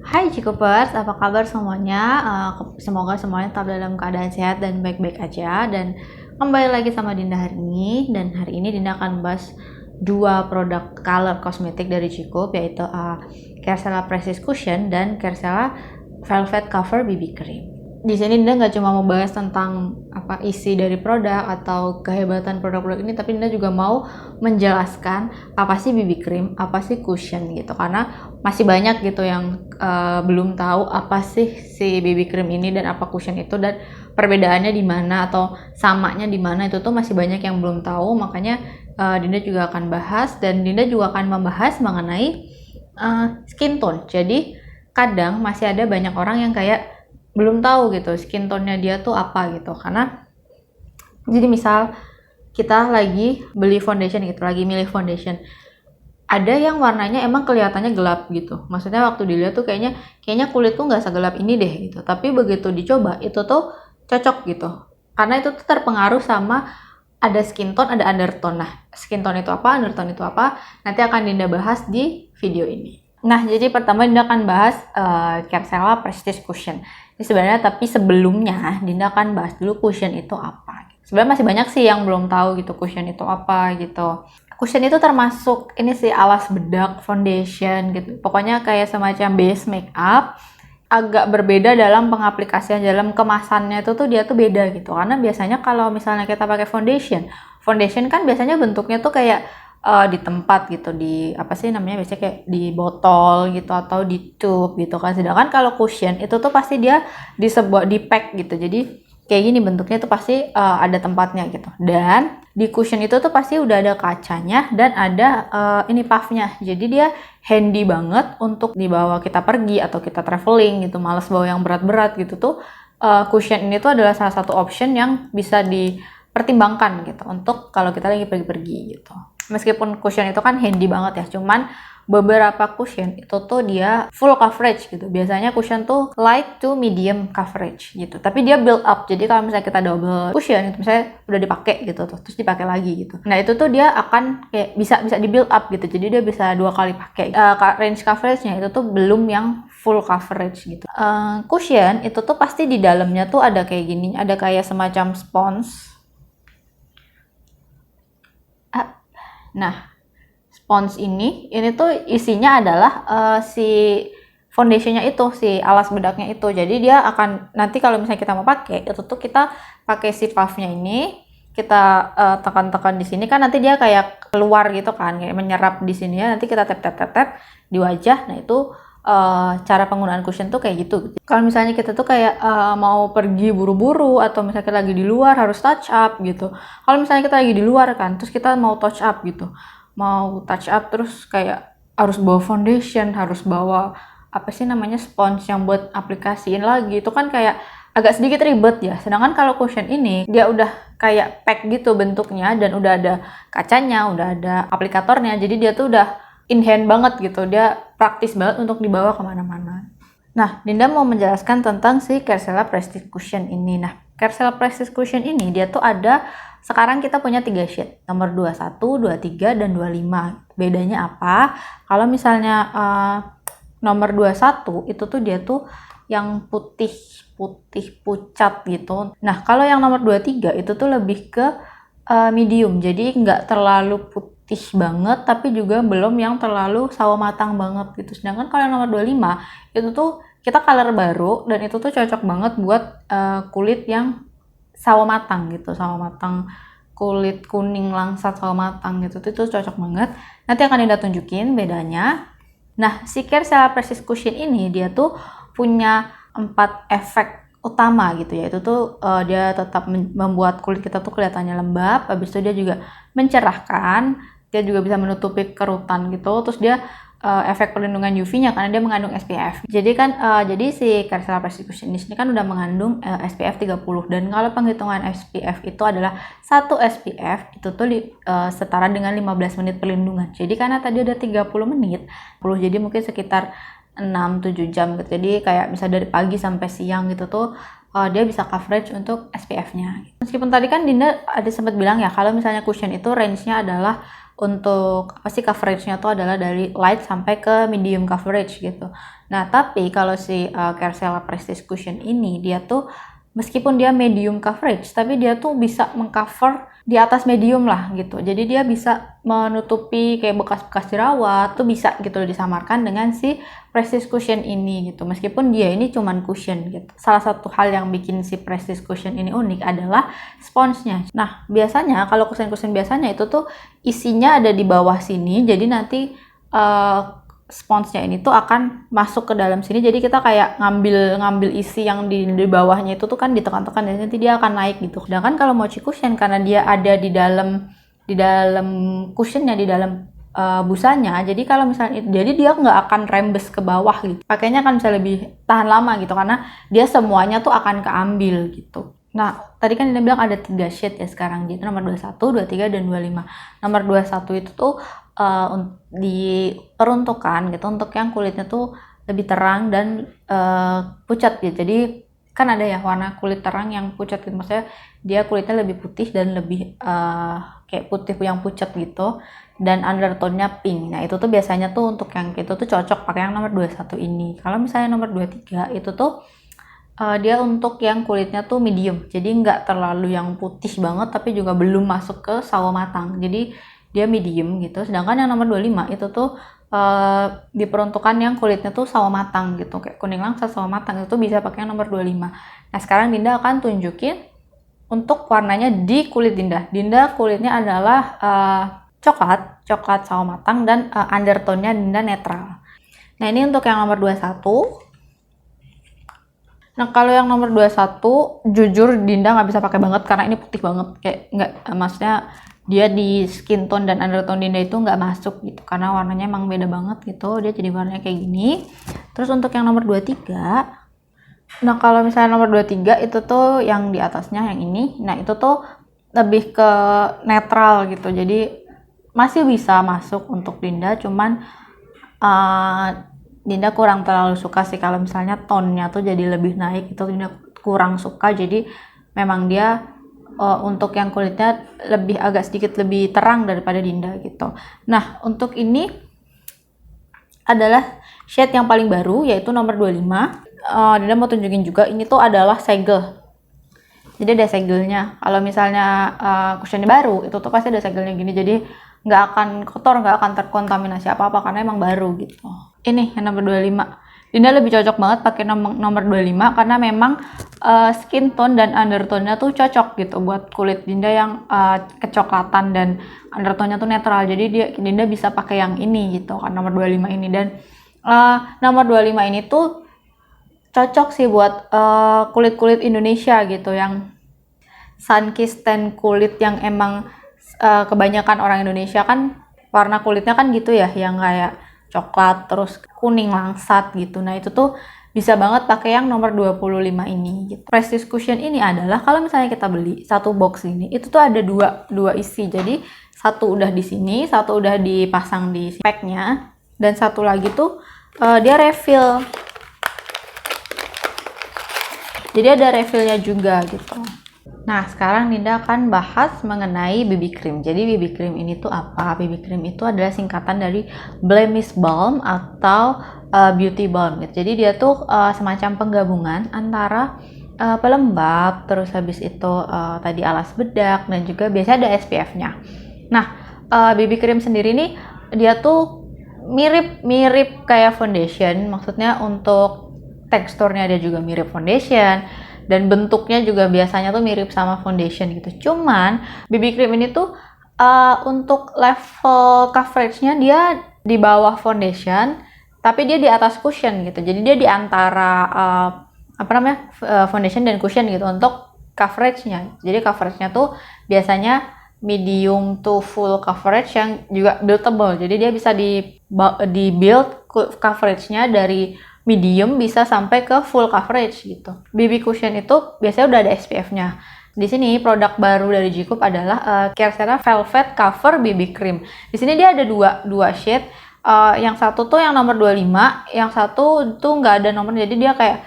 Hai Cikupers, apa kabar semuanya? Semoga semuanya tetap dalam keadaan sehat dan baik-baik aja. Dan kembali lagi sama Dinda hari ini. Dan hari ini Dinda akan bahas dua produk color kosmetik dari Cikup, yaitu Carecela Precious Cushion dan Carecela Velvet Cover BB Cream. Di sini Dinda nggak cuma mau bahas tentang apa isi dari produk atau kehebatan produk-produk ini, tapi Dinda juga mau menjelaskan apa sih BB cream, apa sih cushion gitu, karena masih banyak gitu yang belum tahu apa sih si BB cream ini dan apa cushion itu, dan perbedaannya di mana atau samanya di mana, itu tuh masih banyak yang belum tahu. Makanya Dinda juga akan bahas, dan Dinda juga akan membahas mengenai skin tone. Jadi kadang masih ada banyak orang yang kayak belum tahu gitu skin tone-nya dia tuh apa gitu. Karena jadi misal kita lagi beli foundation gitu, lagi milih foundation, ada yang warnanya emang kelihatannya gelap gitu, maksudnya waktu dilihat tuh kayaknya kulit tuh nggak segelap ini deh gitu, tapi begitu dicoba itu tuh cocok gitu, karena itu tuh terpengaruh sama ada skin tone, ada undertone. Nah, skin tone itu apa, undertone itu apa, nanti akan Dinda bahas di video ini. Nah, jadi pertama Dinda akan bahas Carecela Prestige Cushion. Ini sebenarnya, tapi sebelumnya Dinda akan bahas dulu cushion itu apa. Sebenarnya masih banyak sih yang belum tahu gitu cushion itu apa gitu. Cushion itu termasuk ini sih alas bedak, foundation gitu. Pokoknya kayak semacam base makeup. Agak berbeda dalam pengaplikasian, dalam kemasannya itu tuh dia tuh beda gitu. Karena biasanya kalau misalnya kita pakai foundation kan biasanya bentuknya tuh kayak di tempat gitu, di apa sih namanya, biasanya kayak di botol gitu atau di tube gitu kan. Sedangkan kalau cushion itu tuh pasti dia di sebuah di pack gitu, jadi kayak gini bentuknya tuh pasti ada tempatnya gitu. Dan di cushion itu tuh pasti udah ada kacanya dan ada ini puffnya, jadi dia handy banget untuk dibawa kita pergi atau kita traveling gitu, males bawa yang berat-berat gitu tuh. Cushion ini tuh adalah salah satu option yang bisa dipertimbangkan gitu untuk kalau kita lagi pergi-pergi gitu. Meskipun cushion itu kan handy banget ya, cuman beberapa cushion itu tuh dia full coverage gitu. Biasanya cushion tuh light to medium coverage gitu, tapi dia build up. Jadi kalau misalnya kita double cushion itu misalnya udah dipakai gitu tuh, terus dipakai lagi gitu, nah itu tuh dia akan kayak bisa di build up gitu, jadi dia bisa 2 kali pakai. Range coveragenya itu tuh belum yang full coverage gitu. Cushion itu tuh pasti di dalamnya tuh ada kayak gini, ada kayak semacam spons. Nah, spons ini tuh isinya adalah si foundationnya itu, si alas bedaknya itu. Jadi dia akan, nanti kalau misalnya kita mau pakai itu tuh kita pakai si puffnya ini, kita tekan-tekan di sini kan, nanti dia kayak keluar gitu kan, kayak menyerap di sini ya. Nanti kita tap di wajah. Nah itu cara penggunaan cushion tuh kayak gitu. Kalau misalnya kita tuh kayak mau pergi buru-buru atau misalnya kita lagi di luar harus touch up gitu. Kalau misalnya kita lagi di luar kan, terus kita mau touch up gitu, mau touch up terus kayak harus bawa foundation, harus bawa apa sih namanya, spons yang buat aplikasiin lagi, itu kan kayak agak sedikit ribet ya. Sedangkan kalau cushion ini dia udah kayak pack gitu bentuknya, dan udah ada kacanya, udah ada aplikatornya, jadi dia tuh udah in hand banget gitu, dia praktis banget untuk dibawa kemana-mana. Nah, Dinda mau menjelaskan tentang si Carecela Prestige Cushion ini. Nah, Carecela Prestige Cushion ini dia tuh ada, sekarang kita punya 3 shade, nomor 21, 23, dan 25. Bedanya apa? Kalau misalnya nomor 21 itu tuh dia tuh yang putih pucat gitu. Nah, kalau yang nomor 23 itu tuh lebih ke medium, jadi nggak terlalu putih banget tapi juga belum yang terlalu sawo matang banget gitu. Sedangkan kalau yang nomor 25 itu tuh kita color baru, dan itu tuh cocok banget buat kulit yang sawo matang gitu, sawo matang, kulit kuning langsat sawo matang gitu, itu cocok banget. Nanti akan Dinda tunjukin bedanya. Nah, si Carecela Prestige Cushion ini dia tuh punya 4 efek utama gitu ya. Itu tuh dia tetap membuat kulit kita tuh kelihatannya lembab, habis itu dia juga mencerahkan, dia juga bisa menutupi kerutan gitu. Terus dia efek perlindungan UV-nya karena dia mengandung SPF. Jadi kan jadi si Carecela Prestige Cushion ini kan udah mengandung SPF 30, dan kalau penghitungan SPF itu adalah 1 SPF itu tuh setara dengan 15 menit perlindungan. Jadi karena tadi udah 30 menit, jadi mungkin sekitar 6-7 jam gitu. Jadi kayak bisa dari pagi sampai siang gitu tuh dia bisa coverage untuk SPF-nya. Meskipun tadi kan Dinda ada sempat bilang ya kalau misalnya cushion itu range-nya adalah untuk apa sih coveragenya tuh adalah dari light sampai ke medium coverage gitu. Nah, tapi kalau si Carcela Prestige Cushion ini dia tuh meskipun dia medium coverage, tapi dia tuh bisa mengcover di atas medium lah gitu. Jadi dia bisa menutupi kayak bekas-bekas jerawat tuh bisa gitu disamarkan dengan si Prestige Cushion ini gitu. Meskipun dia ini cuman cushion gitu. Salah satu hal yang bikin si Prestige Cushion ini unik adalah sponsnya. Nah, biasanya kalau cushion-cushion biasanya itu tuh isinya ada di bawah sini. Jadi nanti sponsnya ini tuh akan masuk ke dalam sini, jadi kita kayak ngambil isi yang di bawahnya itu tuh kan ditekan-tekan dan nanti dia akan naik gitu. Sedangkan kalau mochi cushion karena dia ada di dalam cushionnya, di dalam busanya, jadi kalau misalnya jadi dia nggak akan rembes ke bawah gitu, pakainya kan bisa lebih tahan lama gitu karena dia semuanya tuh akan keambil gitu. Nah, tadi kan dia bilang ada 3 shade ya sekarang, jadi nomor 21, 23, dan 25. Nomor 21 itu tuh diperuntukkan gitu untuk yang kulitnya tuh lebih terang dan pucat gitu. Jadi kan ada ya warna kulit terang yang pucat gitu, maksudnya dia kulitnya lebih putih dan lebih kayak putih yang pucat gitu, dan undertone-nya pink. Nah, itu tuh biasanya tuh untuk yang itu tuh cocok pakai yang nomor 21 ini. Kalau misalnya nomor 23 itu tuh dia untuk yang kulitnya tuh medium, jadi nggak terlalu yang putih banget tapi juga belum masuk ke sawo matang, jadi dia medium gitu. Sedangkan yang nomor 25 itu tuh diperuntukkan yang kulitnya tuh sawo matang gitu, kayak kuning langsat sawo matang, itu bisa pakai yang nomor 25. Nah, sekarang Dinda akan tunjukin untuk warnanya di kulit Dinda. Dinda kulitnya adalah coklat sawo matang dan undertone-nya Dinda netral. Nah, ini untuk yang nomor 21. Nah, kalau yang nomor 21 jujur Dinda nggak bisa pakai banget karena ini putih banget, kayak nggak, maksudnya dia di skin tone dan undertone Dinda itu nggak masuk gitu karena warnanya emang beda banget gitu, dia jadi warnanya kayak gini. Terus untuk yang nomor 23, nah kalau misalnya nomor 23 itu tuh yang di atasnya yang ini, nah itu tuh lebih ke netral gitu, jadi masih bisa masuk untuk Dinda, cuman Dinda kurang terlalu suka sih kalau misalnya tone-nya tuh jadi lebih naik, itu Dinda kurang suka. Jadi memang dia untuk yang kulitnya agak sedikit lebih terang daripada Dinda gitu. Nah, untuk ini adalah shade yang paling baru yaitu nomor 25. Dinda mau tunjukin juga, ini tuh adalah segel. Jadi ada segelnya. Kalau misalnya cushionnya baru, itu tuh pasti ada segelnya gini. Jadi nggak akan kotor, nggak akan terkontaminasi apa-apa karena emang baru gitu. Ini yang nomor 25. Dinda lebih cocok banget pakai nomor 25 karena memang skin tone dan undertone-nya tuh cocok gitu buat kulit Dinda yang kecoklatan dan undertone-nya tuh netral. Jadi Dinda bisa pakai yang ini gitu kan, nomor 25 ini. Dan nomor 25 ini tuh cocok sih buat kulit-kulit Indonesia gitu, yang sun-kissed tan kulit yang emang kebanyakan orang Indonesia kan warna kulitnya kan gitu ya, yang kayak coklat terus kuning langsat gitu. Nah, itu tuh bisa banget pakai yang nomor 25 ini gitu. Prestige Cushion ini adalah kalau misalnya kita beli satu box ini, itu tuh ada dua isi. Jadi satu udah di sini, satu udah dipasang di packnya, dan satu lagi tuh dia refill. Jadi ada refillnya juga gitu. Nah, sekarang Dinda akan bahas mengenai BB cream. Jadi BB cream ini tuh apa? BB cream itu adalah singkatan dari blemish balm atau beauty balm gitu. Jadi dia tuh semacam penggabungan antara pelembab, terus habis itu tadi alas bedak, dan juga biasanya ada SPF-nya. Nah, BB cream sendiri nih dia tuh mirip kayak foundation. Maksudnya untuk teksturnya dia juga mirip foundation, dan bentuknya juga biasanya tuh mirip sama foundation gitu. Cuman BB cream ini tuh untuk level coveragenya dia di bawah foundation, tapi dia di atas cushion gitu. Jadi dia di antara foundation dan cushion gitu untuk coveragenya. Jadi coveragenya tuh biasanya medium to full coverage yang juga buildable. Jadi dia bisa di build coveragenya dari medium bisa sampai ke full coverage gitu. BB cushion itu biasanya udah ada SPF-nya. Di sini produk baru dari G-Coup adalah Carcela Velvet Cover BB Cream. Di sini dia ada dua shade. Yang satu tuh yang nomor 25, yang satu tuh nggak ada nomor, jadi dia kayak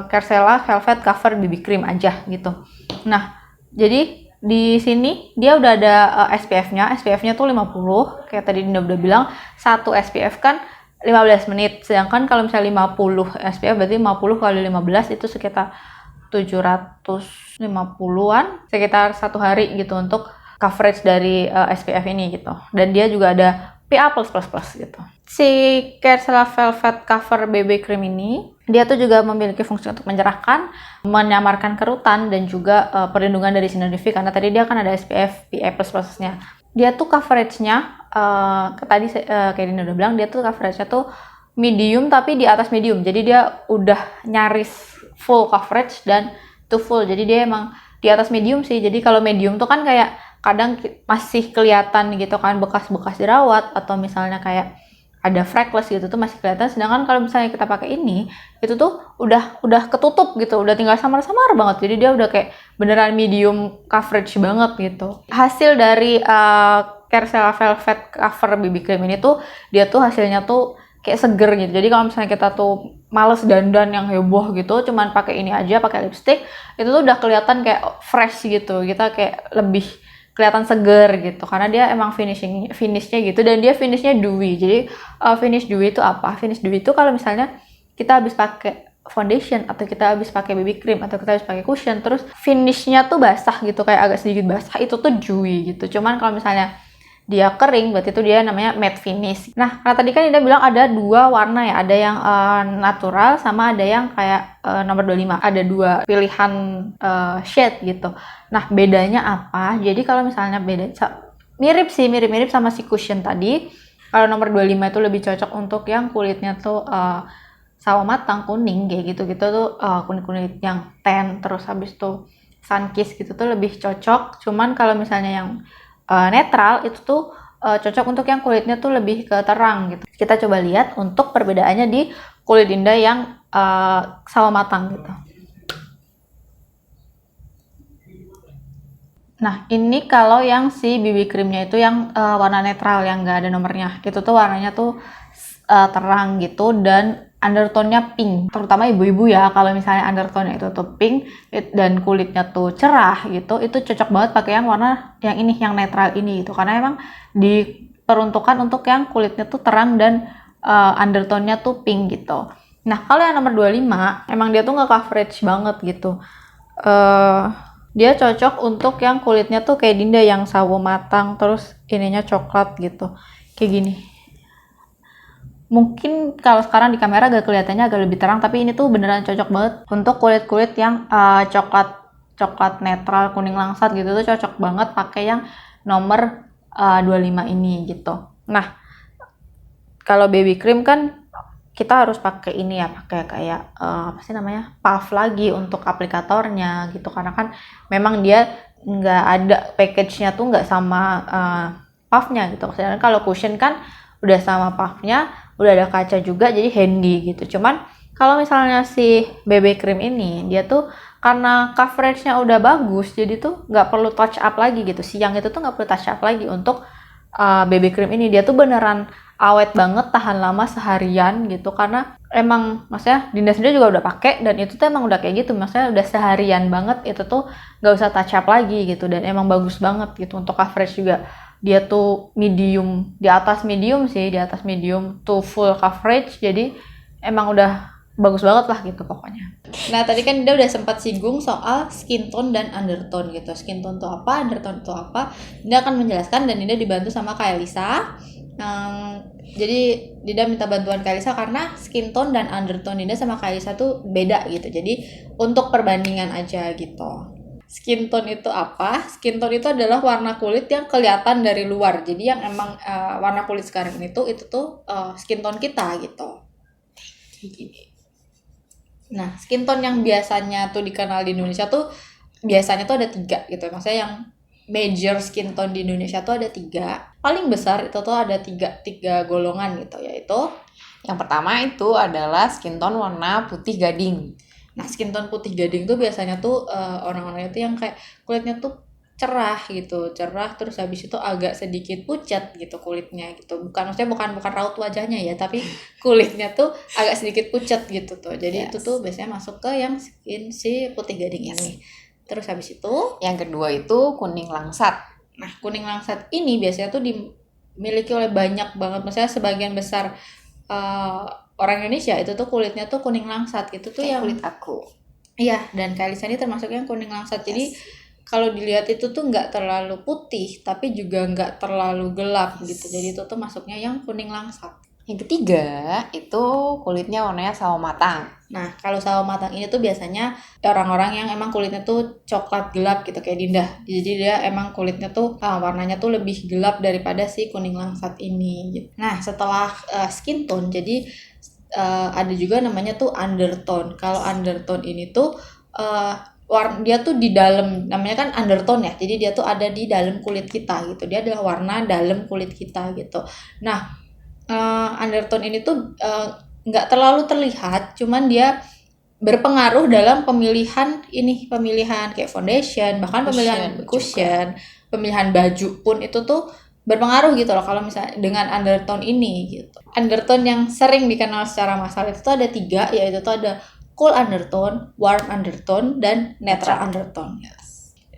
Carcela Velvet Cover BB Cream aja gitu. Nah, jadi di sini dia udah ada SPF-nya. SPF-nya tuh 50. Kayak tadi Dinda udah bilang, satu SPF kan 15 menit. Sedangkan kalau misalnya 50 SPF berarti 50 kali 15 itu sekitar 750-an, sekitar 1 hari gitu untuk coverage dari SPF ini gitu. Dan dia juga ada PA+++ gitu. Si Care Velvet Cover BB Cream ini, dia tuh juga memiliki fungsi untuk mencerahkan, menyamarkan kerutan, dan juga perlindungan dari sinar UV karena tadi dia kan ada SPF PA++-nya. Dia tuh coveragenya, tadi kayak Dina udah bilang, dia tuh coveragenya tuh medium tapi di atas medium. Jadi dia udah nyaris full coverage dan to full. Jadi dia emang di atas medium sih. Jadi kalau medium tuh kan kayak kadang masih kelihatan gitu kan bekas-bekas jerawat atau misalnya kayak ada freckles gitu tuh masih kelihatan. Sedangkan kalau misalnya kita pakai ini, itu tuh udah ketutup gitu, udah tinggal samar-samar banget. Jadi dia udah kayak beneran medium coverage banget gitu. Hasil dari Care Velvet Cover BB Cream ini tuh dia tuh hasilnya tuh kayak seger gitu. Jadi kalau misalnya kita tuh males dandan yang heboh gitu, cuman pakai ini aja, pakai lipstick, itu tuh udah kelihatan kayak fresh gitu. Kita kayak lebih kelihatan seger gitu karena dia emang finishnya gitu, dan dia finishnya dewy. Jadi finish dewy itu apa? Finish dewy itu kalau misalnya kita habis pakai foundation atau kita habis pakai BB cream atau kita habis pakai cushion terus finishnya tuh basah gitu, kayak agak sedikit basah, itu tuh dewy gitu. Cuman kalau misalnya dia kering berarti itu dia namanya matte finish. Nah, karena tadi kan Ida bilang ada 2 warna ya, ada yang natural sama ada yang kayak nomor 25. Ada 2 pilihan shade gitu. Nah, bedanya apa? Jadi kalau misalnya mirip sama si cushion tadi. Kalau nomor 25 itu lebih cocok untuk yang kulitnya tuh sawo matang kuning kayak gitu-gitu tuh, kulit-kulit yang tan terus habis tuh sun kiss gitu tuh lebih cocok. Cuman kalau misalnya yang netral itu tuh cocok untuk yang kulitnya tuh lebih ke terang gitu. Kita coba lihat untuk perbedaannya di kulit Dinda yang sawo matang gitu. Nah, ini kalau yang si BB creamnya itu yang warna netral yang nggak ada nomornya. Itu tuh warnanya tuh terang gitu dan undertone-nya pink. Terutama ibu-ibu ya, kalau misalnya undertone-nya itu tuh pink dan kulitnya tuh cerah gitu, itu cocok banget pakai yang warna yang ini, yang netral ini gitu. Karena emang diperuntukkan untuk yang kulitnya tuh terang dan undertone-nya tuh pink gitu. Nah, kalau yang nomor 25, emang dia tuh nggak coverage banget gitu. Dia cocok untuk yang kulitnya tuh kayak Dinda yang sawo matang terus ininya coklat gitu. Kayak gini. Mungkin kalau sekarang di kamera agak kelihatannya agak lebih terang, tapi ini tuh beneran cocok banget untuk kulit-kulit yang coklat netral kuning langsat gitu tuh cocok banget pakai yang nomor 25 ini gitu. Nah, kalau baby cream kan kita harus pakai ini ya, pakai kayak apa sih namanya, puff lagi untuk aplikatornya gitu, karena kan memang dia nggak ada package-nya tuh nggak sama puffnya gitu. Sedangkan kalau cushion kan udah sama puffnya, udah ada kaca juga, jadi handy gitu. Cuman kalau misalnya si BB cream ini dia tuh karena coveragenya udah bagus, jadi tuh nggak perlu touch up lagi gitu. Siang itu tuh nggak perlu touch up lagi untuk BB cream ini. Dia tuh beneran awet banget, tahan lama seharian gitu, karena emang maksudnya Dinda sendiri juga udah pakai dan itu tuh emang udah kayak gitu, maksudnya udah seharian banget, itu tuh nggak usah touch up lagi gitu, dan emang bagus banget gitu. Untuk coverage juga dia tuh medium, di atas medium sih, di atas medium to full coverage, jadi emang udah bagus banget lah gitu pokoknya. Nah, tadi kan Dinda udah sempat singgung soal skin tone dan undertone gitu. Skin tone itu apa, undertone itu apa, Dinda akan menjelaskan, dan Dinda dibantu sama Kak Elisa. Jadi Dinda minta bantuan Kak Elisa karena skin tone dan undertone Dinda sama Kak Elisa tuh beda gitu. Jadi untuk perbandingan aja gitu. Skin tone itu apa? Skin tone itu adalah warna kulit yang kelihatan dari luar. Jadi yang emang warna kulit sekarang ini tuh itu tuh skin tone kita gitu. Kayak gini. Nah, skin tone yang biasanya tuh dikenal di Indonesia tuh biasanya tuh ada 3 gitu. Maksudnya yang major skin tone di Indonesia tuh ada 3. Paling besar itu tuh ada tiga golongan gitu, yaitu yang pertama itu adalah skin tone warna putih gading. Nah, skin tone putih gading tuh biasanya tuh orang-orang itu yang kayak kulitnya tuh cerah gitu, cerah terus habis itu agak sedikit pucat gitu kulitnya gitu. Maksudnya bukan raut wajahnya ya, tapi kulitnya tuh agak sedikit pucat gitu tuh. Jadi itu tuh biasanya masuk ke yang skin si putih gading ini. Terus habis itu, Yang kedua itu kuning langsat. nah kuning langsat ini biasanya tuh dimiliki oleh banyak banget, maksudnya sebagian besar eh, orang Indonesia itu tuh kulitnya tuh kuning langsat gitu tuh Kayak yang kulit aku. iya, dan Kalisa ini termasuk yang kuning langsat. Jadi Yes. kalau dilihat itu tuh nggak terlalu putih, tapi juga nggak terlalu gelap gitu. Jadi itu tuh masuknya yang kuning langsat. Yang ketiga itu kulitnya warnanya sawo matang. Nah, kalau sawo matang ini tuh biasanya orang-orang yang emang kulitnya tuh coklat gelap gitu kayak Dinda. Jadi dia emang kulitnya tuh warnanya tuh lebih gelap daripada si kuning langsat ini gitu. Nah, setelah skin tone, jadi ada juga namanya tuh undertone. Kalau undertone ini tuh dia tuh di dalam, namanya kan undertone ya. Jadi dia tuh ada di dalam kulit kita gitu. Dia adalah warna dalam kulit kita gitu. Nah, undertone ini tuh nggak terlalu terlihat, cuman dia berpengaruh dalam pemilihan kayak foundation, bahkan pemilihan cushion, pemilihan baju pun itu tuh berpengaruh gitu loh kalau misalnya dengan undertone ini gitu. Undertone yang sering dikenal secara massal itu tuh ada 3, yaitu tuh ada cool undertone, warm undertone, dan neutral undertone.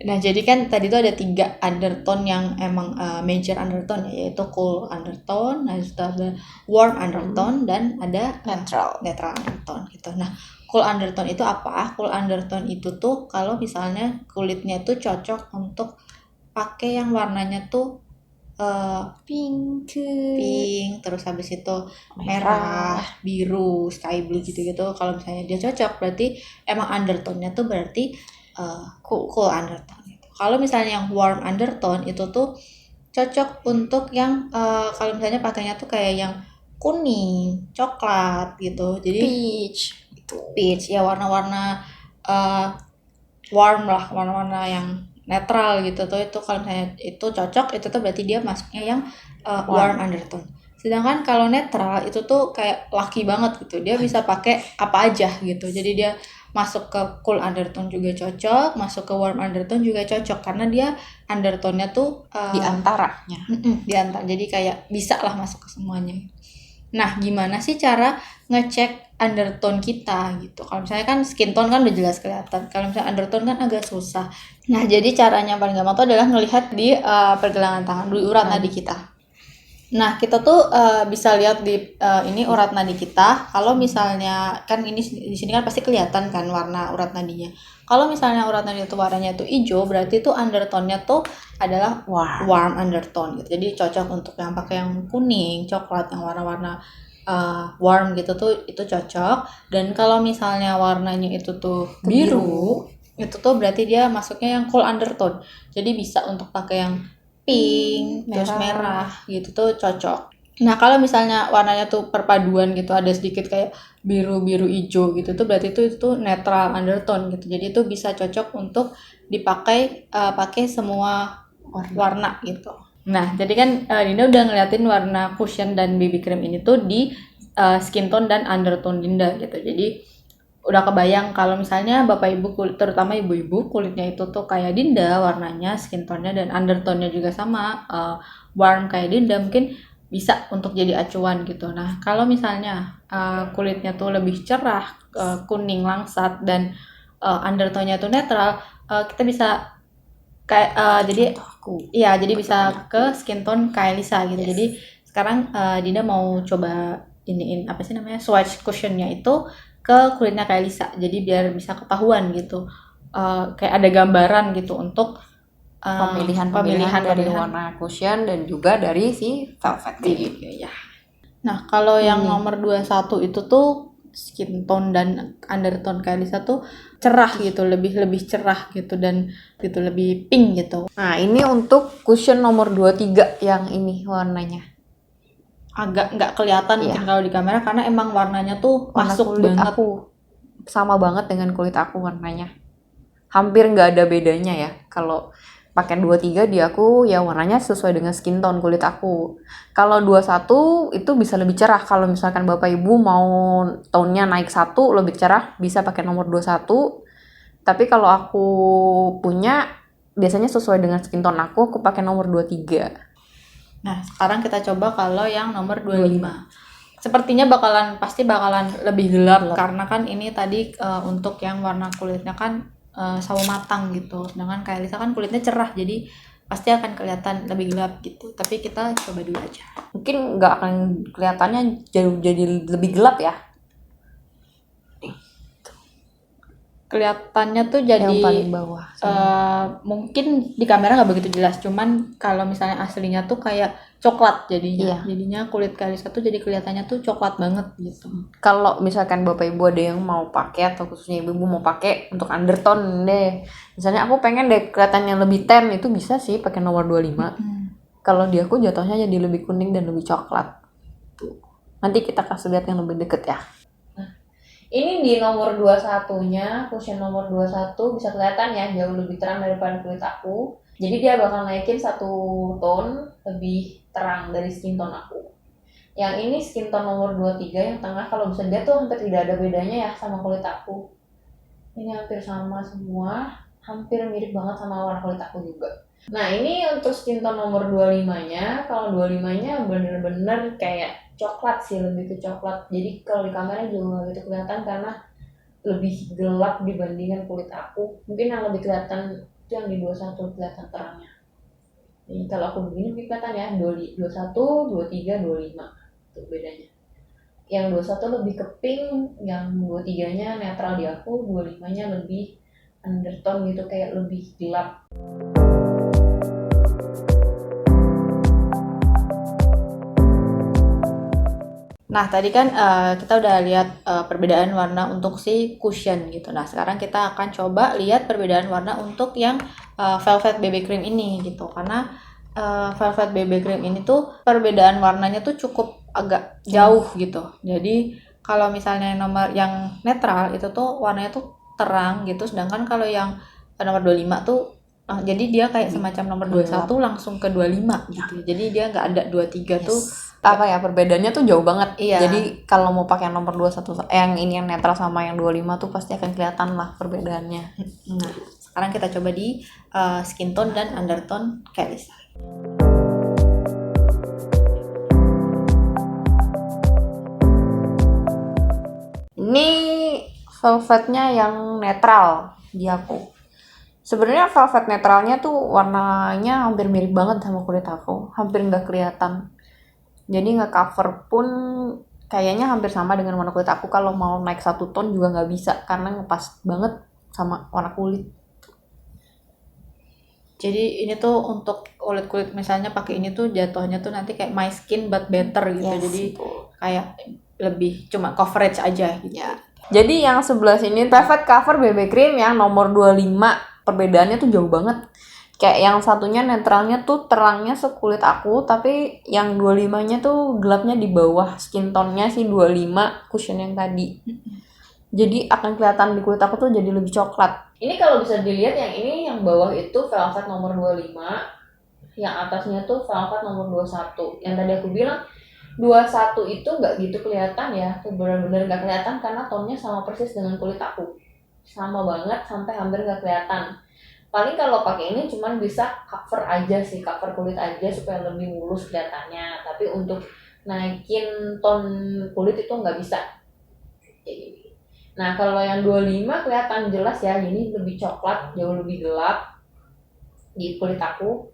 Nah, jadi kan tadi tuh ada 3 undertone yang emang major undertone ya, yaitu cool undertone, nah itu ada warm undertone, dan ada neutral undertone gitu. Nah, cool undertone itu apa? Cool undertone itu tuh kalau misalnya kulitnya tuh cocok untuk pakai yang warnanya tuh Pink. terus habis itu merah, biru, sky blue gitu-gitu. Kalau misalnya dia cocok, berarti emang undertone-nya tuh berarti cool undertone gitu. Kalau misalnya yang warm undertone itu tuh cocok untuk yang kalau misalnya pakainya tuh kayak yang kuning, coklat gitu. Jadi peach ya, warna-warna warm lah, warna-warna yang netral gitu tuh. Itu kalau misalnya itu cocok, itu tuh berarti dia masuknya yang warm undertone. Sedangkan kalau netral itu tuh kayak laki banget gitu, dia bisa pakai apa aja gitu. Jadi dia masuk ke cool undertone juga cocok, masuk ke warm undertone juga cocok, karena dia undertone-nya tuh di antaranya. Di antara, jadi kayak bisa lah masuk ke semuanya. Nah, gimana sih cara ngecek undertone kita gitu? Kalau misalnya kan skin tone kan udah jelas kelihatan. Kalau misalnya undertone kan agak susah. Nah, jadi caranya paling gampang tuh adalah ngelihat di pergelangan tangan, di urat nadi kita. Nah, kita tuh bisa lihat di ini urat nadi kita. Kalau misalnya kan ini di sini kan pasti kelihatan kan warna urat nadinya. Kalau misalnya urat nadi itu warnanya itu hijau, berarti tuh undertone-nya tuh adalah warm undertone gitu. Jadi cocok untuk yang pakai yang kuning, coklat, yang warna-warna warm gitu tuh itu cocok. Dan kalau misalnya warnanya itu tuh biru, itu tuh berarti dia masuknya yang cool undertone. Jadi bisa untuk pakai yang pink, terus merah gitu tuh cocok. Nah, kalau misalnya warnanya tuh perpaduan gitu, ada sedikit kayak biru hijau gitu tuh berarti itu netral undertone gitu. Jadi itu bisa cocok untuk dipakai pakai semua warna gitu. Nah, jadi kan Dinda udah ngeliatin warna cushion dan BB cream ini tuh di skin tone dan undertone Dinda gitu. Jadi udah kebayang kalau misalnya bapak ibu terutama ibu-ibu kulitnya itu tuh kayak Dinda warnanya, skin tone-nya dan undertone-nya juga sama warm kayak Dinda, mungkin bisa untuk jadi acuan gitu. Nah, kalau misalnya kulitnya tuh lebih cerah, kuning langsat, dan undertone-nya tuh netral, kita bisa kayak jadi bisa ke skin tone kayak Lisa gitu. Jadi sekarang Dinda mau coba apa sih namanya, swatch cushion-nya itu ke kulitnya kayak Lisa, jadi biar bisa ketahuan gitu, kayak ada gambaran gitu untuk pemilihan dari warna cushion dan juga dari si velvet ya. Nah, kalau yang nomor 21 itu tuh skin tone dan undertone kayak Lisa tuh cerah gitu, lebih cerah gitu, dan gitu lebih pink gitu. Nah, ini untuk cushion nomor 23 yang ini warnanya agak nggak kelihatan mungkin kalau di kamera, karena emang warnanya tuh masuk kulit banget. Aku sama banget dengan kulit aku warnanya, hampir nggak ada bedanya ya. Kalau pakai 23 di aku ya warnanya sesuai dengan skin tone kulit aku. Kalau 21 itu bisa lebih cerah. Kalau misalkan bapak ibu mau tone-nya naik 1 lebih cerah, bisa pakai nomor 21. Tapi kalau aku punya biasanya sesuai dengan skin tone aku pakai nomor 23. Nah, sekarang kita coba kalau yang nomor 25. Sepertinya pasti bakalan lebih gelap karena kan ini tadi untuk yang warna kulitnya kan sawo matang gitu. Sedangkan kayak Lisa kan kulitnya cerah, jadi pasti akan kelihatan lebih gelap gitu. Tapi kita coba dulu aja. Mungkin nggak akan kelihatannya jadi lebih gelap ya. Kelihatannya tuh jadi Yang paling bawah. mungkin di kamera nggak begitu jelas, cuman kalau misalnya aslinya tuh kayak coklat jadinya. Iya. Jadinya kulit Kalisa tuh jadi kelihatannya tuh coklat banget gitu. Kalau misalkan bapak ibu ada yang mau pakai atau khususnya ibu mau pakai untuk undertone deh. Misalnya aku pengen deh kelihatannya lebih tan, itu bisa sih pakai nomor 25. Kalau di aku jatuhnya jadi lebih kuning dan lebih coklat. Tuh. Nanti kita kasih lihat yang lebih deket ya. Ini di nomor 21-nya, cushion nomor 21 bisa kelihatan ya jauh lebih terang daripada kulit aku. Jadi dia bakal naikin 1 tone lebih terang dari skin tone aku. Yang ini skin tone nomor 23 yang tengah, kalau bisa dilihat tuh hampir tidak ada bedanya ya sama kulit aku. Ini hampir sama semua, hampir mirip banget sama warna kulit aku juga. Nah ini untuk skin tone nomor 25-nya, kalau 25-nya bener-bener kayak coklat sih, lebih ke coklat. Jadi kalau di kamera juga nggak gitu kelihatan karena lebih gelap dibandingkan kulit aku. Mungkin yang lebih kelihatan itu yang di 21 kelihatan terangnya. Jadi kalau aku begini lebih kelihatan ya, 21, 23, 25 itu bedanya. Yang 21 lebih ke pink, yang 23-nya netral di aku, 25-nya lebih undertone gitu, kayak lebih gelap. Nah, tadi kan kita udah lihat perbedaan warna untuk si cushion gitu. Nah, sekarang kita akan coba lihat perbedaan warna untuk yang velvet BB cream ini gitu. Karena velvet BB cream ini tuh perbedaan warnanya tuh cukup agak jauh gitu. Jadi kalau misalnya nomor yang netral itu tuh warnanya tuh terang gitu. Sedangkan kalau yang nomor 25 tuh jadi dia kayak semacam nomor 21 langsung ke 25 gitu. Jadi dia nggak ada 23 tuh apa ya, perbedaannya tuh jauh banget. Iya. Jadi kalau mau pakai nomor 21 yang ini yang netral sama yang 25 tuh pasti akan kelihatan lah perbedaannya. Nah, sekarang kita coba di skin tone dan undertone Kalisa. Ini velvetnya yang netral di aku. Sebenarnya velvet netralnya tuh warnanya hampir mirip banget sama kulit aku, hampir nggak kelihatan. Jadi nge-cover pun kayaknya hampir sama dengan warna kulit aku. Kalau mau naik 1 tone juga nggak bisa karena ngepas banget sama warna kulit. Jadi ini tuh untuk kulit-kulit misalnya pakai ini tuh jatuhnya tuh nanti kayak my skin but better gitu. Yes, Jadi betul. kayak lebih cuma coverage aja gitu. Ya. Jadi yang sebelah sini velvet cover BB cream yang nomor 25, perbedaannya tuh jauh banget. Kayak yang satunya netralnya tuh terangnya sekulit aku, tapi yang 25-nya tuh gelapnya di bawah skin tone-nya si 25 cushion yang tadi. Jadi akan kelihatan di kulit aku tuh jadi lebih coklat. Ini kalau bisa dilihat yang ini yang bawah itu velvet nomor 25, yang atasnya tuh velvet nomor 21. Yang tadi aku bilang 21 itu nggak gitu kelihatan ya, tuh benar-benar nggak kelihatan karena tone-nya sama persis dengan kulit aku. Sama banget sampai hampir nggak kelihatan. Paling kalau pakai ini cuman bisa cover aja sih, cover kulit aja supaya lebih mulus kelihatannya. Tapi untuk naikin tone kulit itu nggak bisa. Nah kalau yang 25 kelihatan jelas ya, ini lebih coklat, jauh lebih gelap di kulit aku.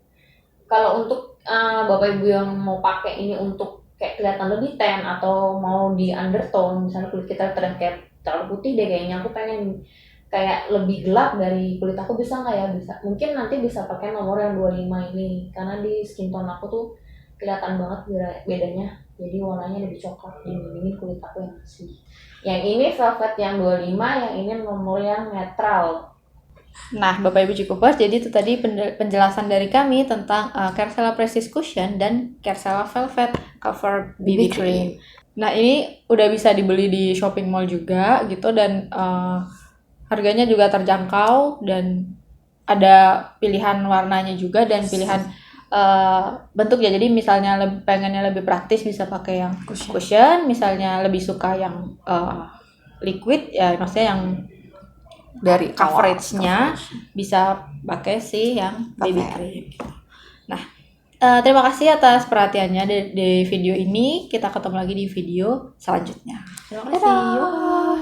Kalau untuk bapak ibu yang mau pakai ini untuk kayak kelihatan lebih tan atau mau di undertone, misalnya kulit kita terlalu putih deh kayaknya, aku pengen kayak lebih gelap dari kulit aku, bisa nggak ya? Bisa. Mungkin nanti bisa pakai nomor yang 25 ini karena di skin tone aku tuh kelihatan banget bedanya. Jadi warnanya lebih coklat dibandingin kulit aku yang asli. Yang ini velvet yang 25, yang ini nomor yang netral. Nah, Bapak Ibu Cikupers, jadi itu tadi penjelasan dari kami tentang Carcella Prestige Cushion dan Carcella Velvet Cover BB Cream. Nah, ini udah bisa dibeli di shopping mall juga gitu, dan harganya juga terjangkau dan ada pilihan warnanya juga dan pilihan bentuknya. Jadi misalnya pengennya lebih praktis bisa pakai yang cushion, misalnya lebih suka yang liquid ya, maksudnya yang dari coverage-nya bisa pakai sih yang BB cream. Nah, terima kasih atas perhatiannya di video ini. Kita ketemu lagi di video selanjutnya. Terima kasih.